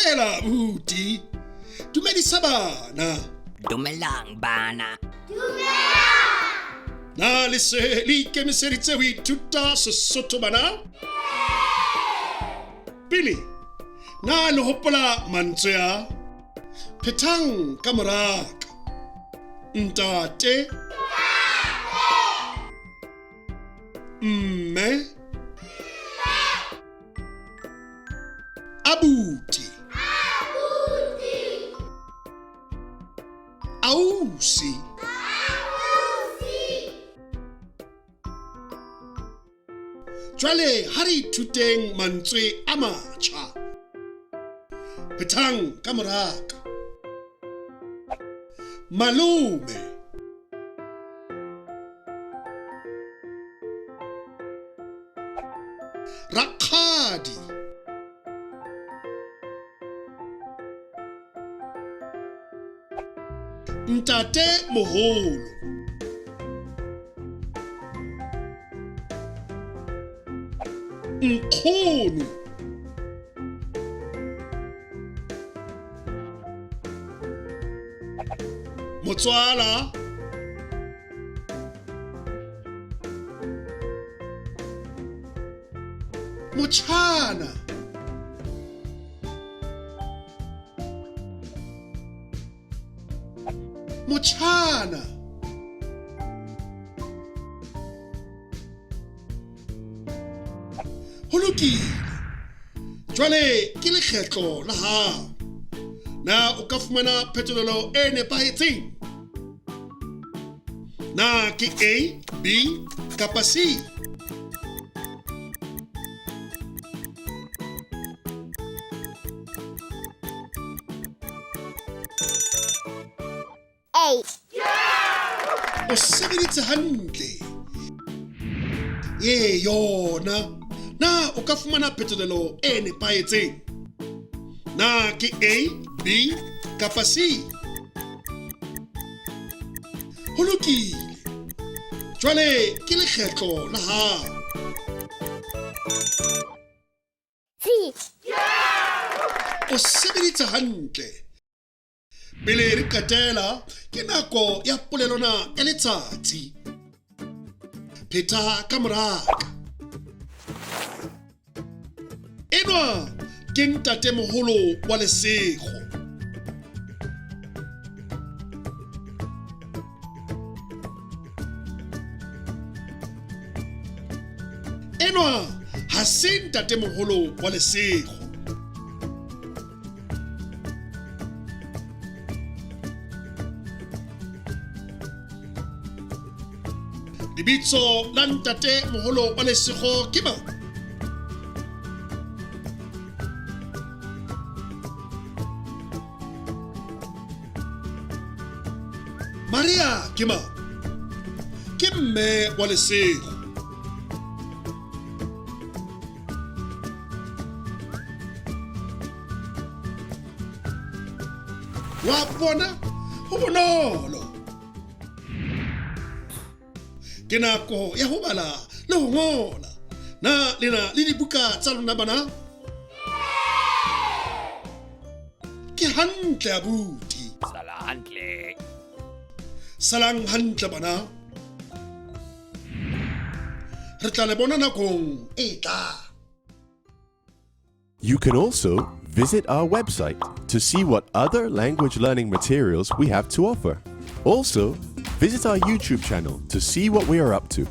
Dumela abuti. Dumedisa bana. Dumelang bana. Na le se le ikemiseditse ho ithuta Sesotho bana? Pele, na le hopola mantswe a phethang ka moraka. Ntate. Mme. Abuti. Ausi. Jwale ha re ithuteng mantswe a matjha. Phethang ka moraka. Malome. Rakgadi. Ntate moholo. Nkgono. Motswala. Motjhana. Motjhana. Ho lokile. Jwale ke lekgetlo la hao. Na o ka fumana phetolelo e nepahetseng? Na ke A, B kapa C? A. O sebeditse hantle. Yona. Na o ka fumana phetolelo e nepahetseng? Na ke A, B kapa C? Ho lokile. Jwale ke lekgetlo la hao. C. O sebeditse hantle. Pele re qetela ke nako ya polelona ya letsatsi. Phetha ka moraka. Enwa ke ntate moholo wa lesego. Enwa ha se ntate moholo wa lesego. Lebitso la ntate moholo wa lesego ke mang? Maria ke mang? Ke mme wa lesego. Wa bona ho bonolo. Ke nako ya ho bala le ho ngola. Na lena le dibuka tsa lona bana? Ke hantle abuti. Sala hantle. Salang hantle bana. Re tla le bona nakong e tlang. You can also visit our website to see what other language learning materials we have to offer. Also, visit our YouTube channel to see what we are up to.